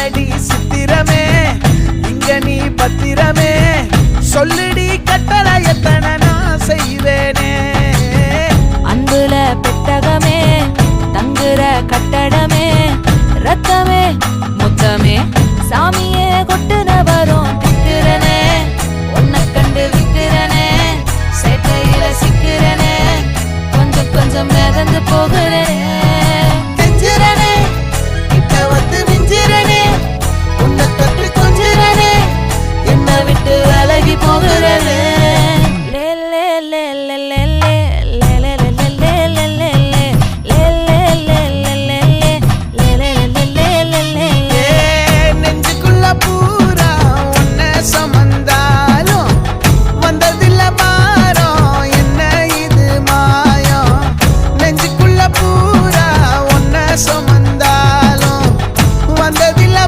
என்னடி சித்திரமே இங்க நீ பத்திரமே சொல்லிடி கட்டளை எத்தனை நான் செய்வேனே அன்புல பெட்டகமே தங்குற கட்டடமே ரத்தமே முத்தமே சாமியே கொட்டுன வரும் திக்கிறனே உன்னை கண்டு விக்கிறனே சேட்டையில சிக்கிறனே கொஞ்சம் கொஞ்சம் மிதந்து போகிறனே கெஞ்சிரனே கிட்ட வந்து மிஞ்சிரனே உன்னை தொட்டு கொஞ்சிரனே என்னை விட்டு விலகி போகிறனே சுமந்தாலும் வந்ததில்ல